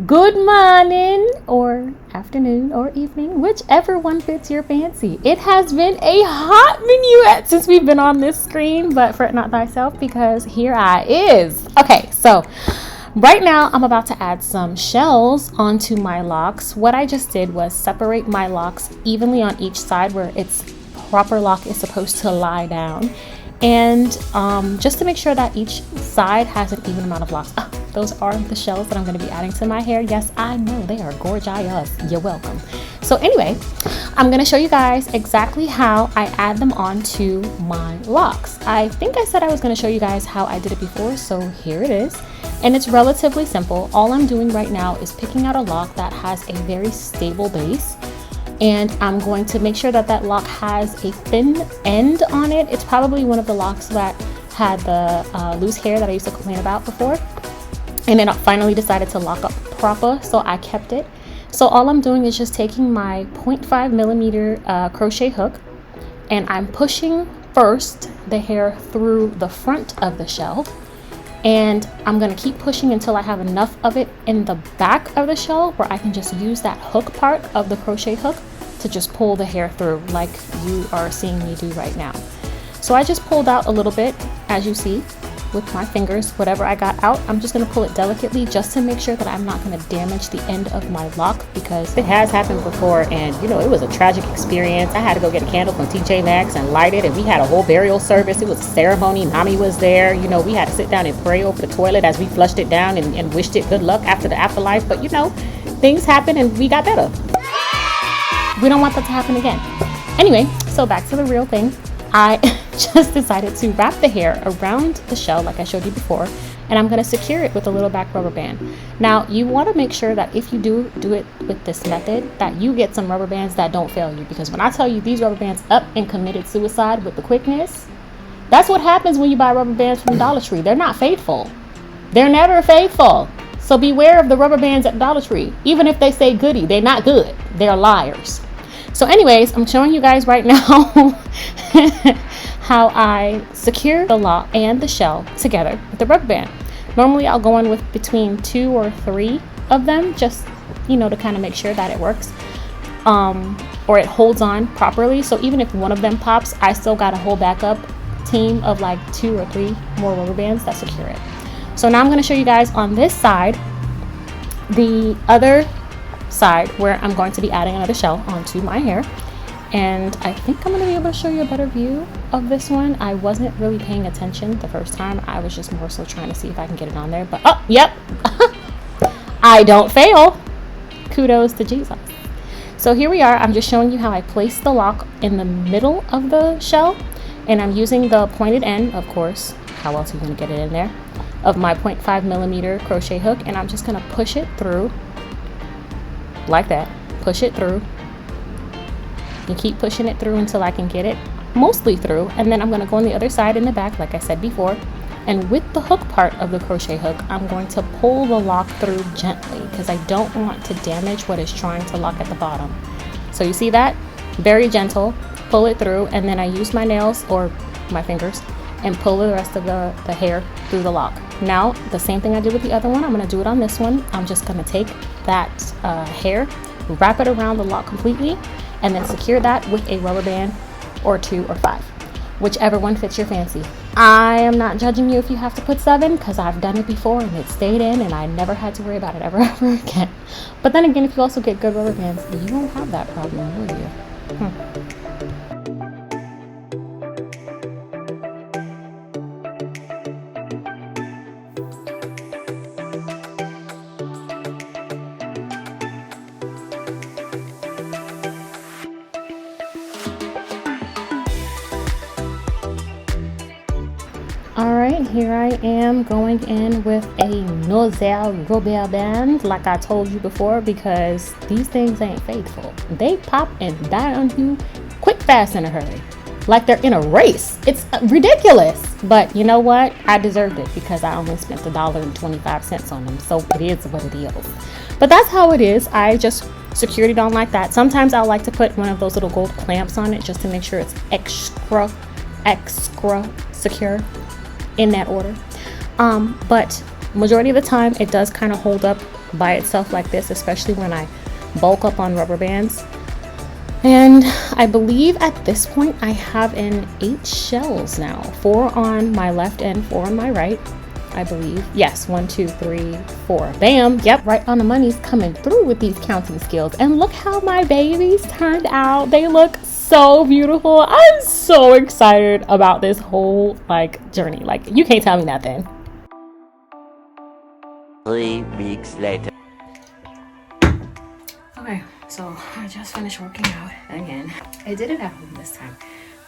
Good morning or afternoon or evening, whichever one fits your fancy. It has been a hot minuet since we've been on this screen, but fret not thyself because here I is. Okay, so right now I'm about to add some shells onto my locks. What I just did was separate my locks evenly on each side where its proper lock is supposed to lie down. And just to make sure that each side has an even amount of locks. Those are the shells that I'm going to be adding to my hair. Yes, I know they are gorgeous. You're welcome. So anyway, I'm going to show you guys exactly how I add them onto my locks. I think I said I was going to show you guys how I did it before, so here it is. And it's relatively simple. All I'm doing right now is picking out a lock that has a very stable base. And I'm going to make sure that that lock has a thin end on it. It's probably one of the locks that had the loose hair that I used to complain about before. And then I finally decided to lock up proper, so I kept it. So all I'm doing is just taking my 0.5 millimeter crochet hook, and I'm pushing first the hair through the front of the shell. And I'm going to keep pushing until I have enough of it in the back of the shell where I can just use that hook part of the crochet hook to just pull the hair through like you are seeing me do right now. So I just pulled out a little bit, as you see, with my fingers. Whatever I got out, I'm just going to pull it delicately just to make sure that I'm not going to damage the end of my lock, because it has happened before and you know, it was a tragic experience. I had to go get a candle from TJ Maxx and light it, and we had a whole burial service. It was a ceremony. Mommy was there. You know, we had to sit down and pray over the toilet as we flushed it down and wished it good luck after the afterlife. But you know, things happen and we got better. We don't want that to happen again. Anyway, so back to the real thing. I just decided to wrap the hair around the shell like I showed you before, and I'm going to secure it with a little back rubber band. Now you want to make sure that if you do it with this method, that you get some rubber bands that don't fail you, because when I tell you these rubber bands up and committed suicide with the quickness, that's what happens when you buy rubber bands from Dollar Tree. They're not faithful. They're never faithful. So beware of the rubber bands at Dollar Tree. Even if they say goody, they're not good. They're liars. So anyways, I'm showing you guys right now how I secure the lock and the shell together with the rubber band. Normally I'll go in with between 2 or 3 of them, just, you know, to kind of make sure that it works or it holds on properly. So even if one of them pops, I still got a whole backup team of like 2 or 3 more rubber bands that secure it. So now I'm going to show you guys on this side, the other side where I'm going to be adding another shell onto my hair. And I think I'm going to be able to show you a better view of this one. I wasn't really paying attention the first time. I was just more so trying to see if I can get it on there. But oh, yep, I don't fail. Kudos to Jesus. So here we are. I'm just showing you how I place the lock in the middle of the shell, and I'm using the pointed end, of course. How else are you going to get it in there? Of my 0.5 millimeter crochet hook, and I'm just going to push it through like that. Push it through. You keep pushing it through until I can get it mostly through, and then I'm going to go on the other side in the back like I said before, and with the hook part of the crochet hook I'm going to pull the lock through gently because I don't want to damage what is trying to lock at the bottom. So you see that? Very gentle. Pull it through, and then I use my nails or my fingers and pull the rest of the hair through the lock. Now the same thing I did with the other one, I'm going to do it on this one. I'm just going to take that hair, wrap it around the lock completely, and then secure that with a rubber band or 2 or 5, whichever one fits your fancy. I am not judging you if you have to put 7, because I've done it before and it stayed in and I never had to worry about it ever again. But then again, if you also get good rubber bands, you won't have that problem, will you? Alright, here I am going in with a nozzle rubber band like I told you before, because these things ain't faithful. They pop and die on you quick, fast, in a hurry. Like they're in a race. It's ridiculous. But you know what? I deserved it because I only spent $1.25 on them. So it is what it is. But that's how it is. I just secured it on like that. Sometimes I like to put one of those little gold clamps on it just to make sure it's extra secure in that order. But majority of the time it does kind of hold up by itself like this, especially when I bulk up on rubber bands. And I believe at this point I have in 8 shells now, 4 on my left and 4 on my right, I believe. Yes, 1 2 3 4, bam. Yep, right on the money's coming through with these counting skills. And look how my babies turned out. They look so beautiful. I'm so excited about this whole like journey. Like, you can't tell me nothing. 3 weeks later. Okay, so I just finished working out again. I did it at home this time.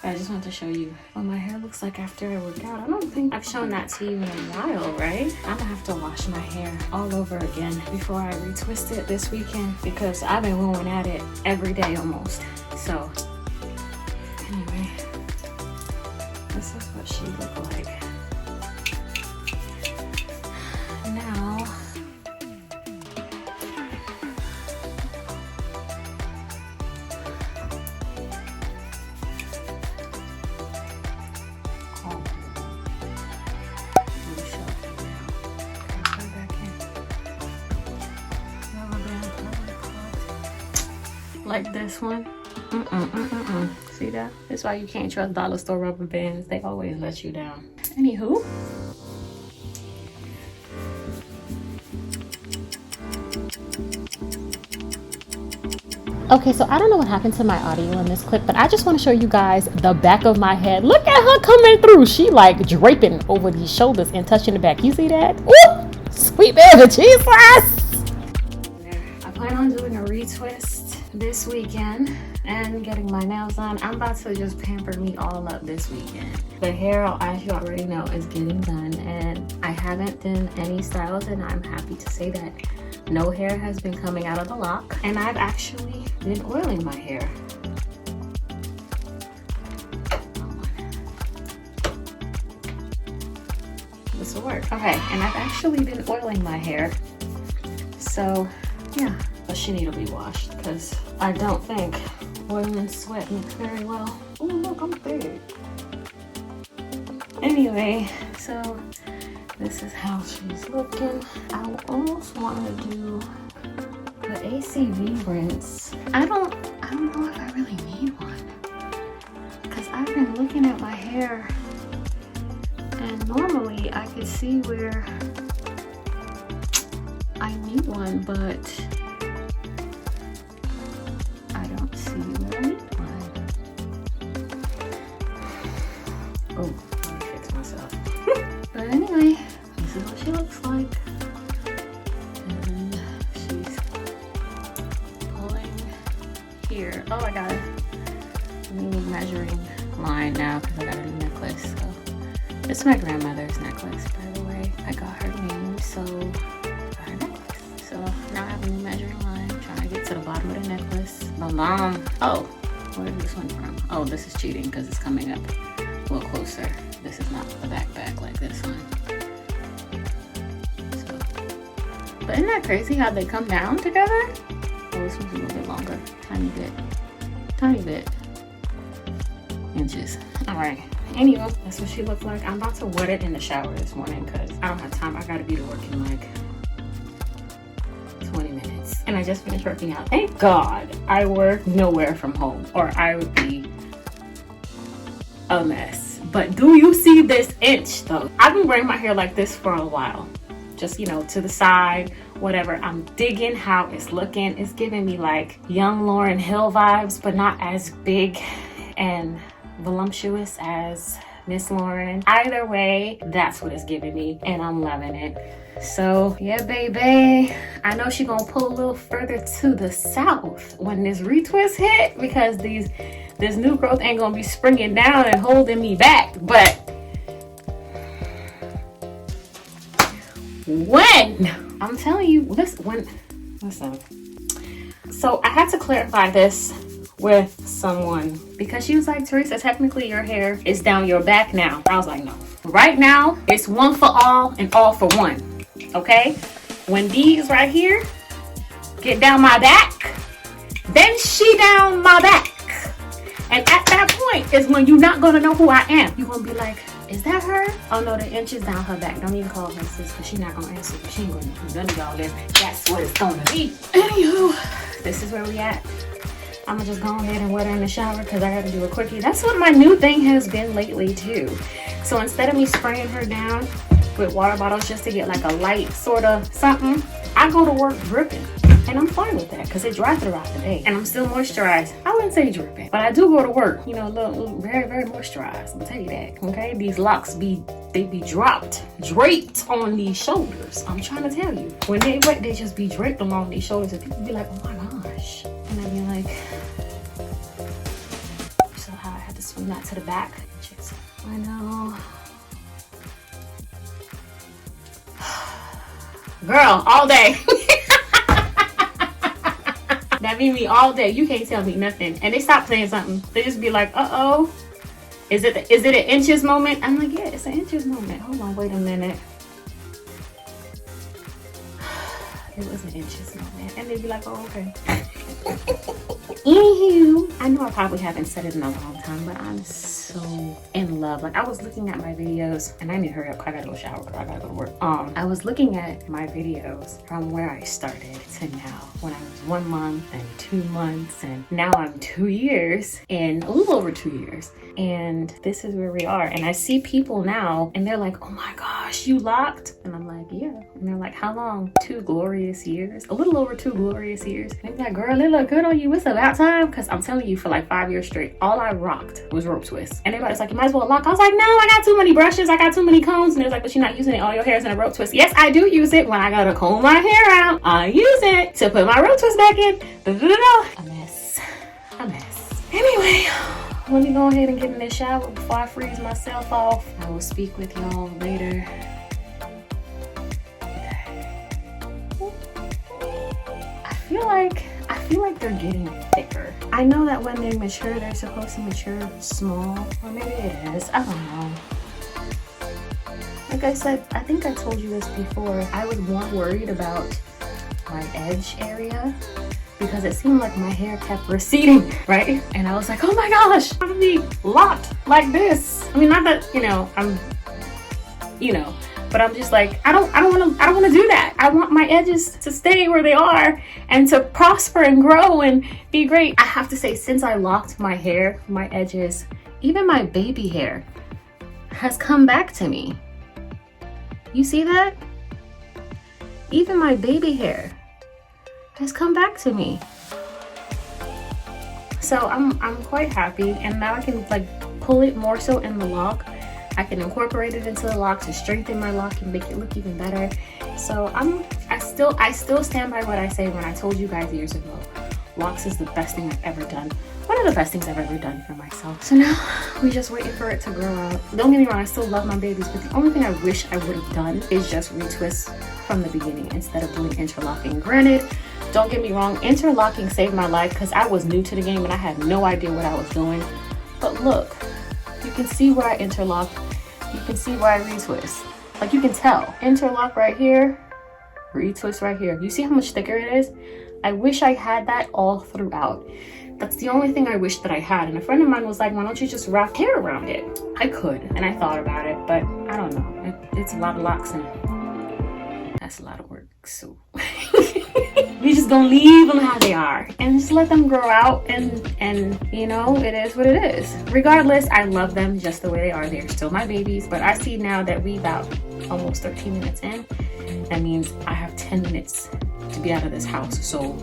But I just wanted to show you what my hair looks like after I work out. I don't think I've shown that to you in a while, right? I'm gonna have to wash my hair all over again before I retwist it this weekend, because I've been going at it every day almost. So anyway, this is what she looked like. Now, like this one. See that? That's why you can't trust dollar store rubber bands. They always let you down. Anywho, okay, so I don't know what happened to my audio in this clip, but I just want to show you guys the back of my head. Look at her coming through. She like draping over these shoulders and touching the back. You see that? Ooh, sweet baby Jesus. I plan on doing a retwist this weekend and getting my nails done. I'm about to just pamper me all up this weekend. The hair, as you already know, is getting done, and I haven't done any styles, and I'm happy to say that no hair has been coming out of the lock, and I've actually been oiling my hair. This will work. Okay, and I've actually been oiling my hair. So yeah, but she need to be washed because I don't think oil and sweat mix very well. Oh look, I'm big. Anyway, so this is how she's looking. I almost want to do the ACV rinse. I don't know if I really need one, because I've been looking at my hair and normally I could see where I need one, but I don't see where I need one. Oh, let me fix myself. But anyway, this is what she looks like. And she's pulling here. Oh, I got a new measuring line now because I got a new necklace. So it's my grandmother's necklace, by the way. I got her name, so her necklace. So now I have a new measuring line. I'm trying to get to the bottom of the necklace. My mom. Oh, where is this one from? Oh, this is cheating because it's coming up a little closer. This is not the backpack like this one. So, but isn't that crazy how they come down together? Oh, this one's a little bit longer. Tiny bit. Inches. All right. Anyway, that's what she looked like. I'm about to wet it in the shower this morning because I don't have time. I gotta be to work in like 20 minutes. And I just finished working out. Thank God I work nowhere from home, or I would be a mess. But do you see this inch though? I've been wearing my hair like this for a while. Just, you know, to the side, whatever. I'm digging how it's looking. It's giving me like young Lauryn Hill vibes, but not as big and voluptuous as Miss Lauren. Either way, that's what it's giving me, and I'm loving it. So yeah, baby, I know she gonna pull a little further to the south when this retwist hit, because this new growth ain't gonna be springing down and holding me back. But when I'm telling you, listen. So I had to clarify this with someone because she was like, Teresa, technically your hair is down your back now. I was like, no. Right now, it's one for all and all for one. Okay? When these right here get down my back, then she down my back. And at that point is when you're not gonna know who I am. You're gonna be like, Is that her? Oh no, the inches down her back. Don't even call her sis, because she's not gonna answer. She ain't gonna do none of all this. That's what it's gonna be. Anywho, this is where we at. I'm gonna just go ahead and wet her in the shower because I gotta do a quickie. That's what my new thing has been lately too. So instead of me spraying her down with water bottles just to get like a light sort of something, I go to work dripping. And I'm fine with that because it dries throughout the day. And I'm still moisturized. I wouldn't say dripping, but I do go to work, you know, a little very, very moisturized. I'll tell you that, okay? These locks be draped on these shoulders. I'm trying to tell you. When they wet, they just be draped along these shoulders and people be like, oh my gosh. And I be like, so how I had to swing that to the back. I know. Girl, all day. That be me all day. You can't tell me nothing. And they stop saying something. They just be like, uh-oh. Is it an inches moment? I'm like, yeah, it's an inches moment. Hold on, wait a minute. It was an inches moment. And they'd be like, oh, okay. Anywho, I know I probably haven't said it in a long time, but I'm so in love. Like, I was looking at my videos, and I need to hurry up. I gotta go shower, girl. I gotta go to work. I was looking at my videos from where I started to now, when I was 1 month and 2 months, and now I'm 2 years and a little over 2 years. And this is where we are. And I see people now, and they're like, oh my gosh, you locked? And I'm like, yeah. And they're like, how long? 2 glorious years? A little over 2 glorious years. And they're like, girl, it look good on you. It's about time. Because I'm telling you, for like 5 years straight, all I rocked was rope twists. And everybody's like, you might as well lock. I was like, no, I got too many brushes. I got too many combs. And they're like, but you're not using it. All your hair's in a rope twist. Yes, I do use it when I gotta comb my hair out. I use it to put my rope twist back in. A mess. A mess. Anyway, let me go ahead and get in the shower before I freeze myself off. I will speak with y'all later. I feel like they're getting thicker. I know that when they mature, they're supposed to mature small, or maybe it is. I don't know. Like I said, I think I told you this before. I was more worried about my edge area because it seemed like my hair kept receding, right? And I was like, oh my gosh, I'm gonna be locked like this. I mean, not that, but I'm just like, I don't want to do that. I want my edges to stay where they are and to prosper and grow and be great. I have to say, since I locked my hair, my edges, even my baby hair has come back to me. You see that? Even my baby hair has come back to me. So I'm quite happy, and now I can like pull it more so in the lock. I can incorporate it into the lock to strengthen my lock and make it look even better. So I still stand by what I say when I told you guys years ago. Locks is the best thing I've ever done. One of the best things I've ever done for myself. So now we're just waiting for it to grow out. Don't get me wrong, I still love my babies, but the only thing I wish I would have done is just retwist from the beginning instead of doing interlocking. Granted, don't get me wrong, interlocking saved my life because I was new to the game and I had no idea what I was doing. But look, you can see where I interlock. You can see where I retwist. Like, you can tell. Interlock right here, retwist right here. You see how much thicker it is? I wish I had that all throughout. That's the only thing I wish that I had. And a friend of mine was like, why don't you just wrap hair around it? I could, and I thought about it, but I don't know. It's a lot of locks and that's a lot of work, so. We just gonna leave them how they are and just let them grow out, and you know, it is what it is. Regardless, I love them just the way they are. They're still my babies, but I see now that we about almost 13 minutes in. That means I have 10 minutes to be out of this house. So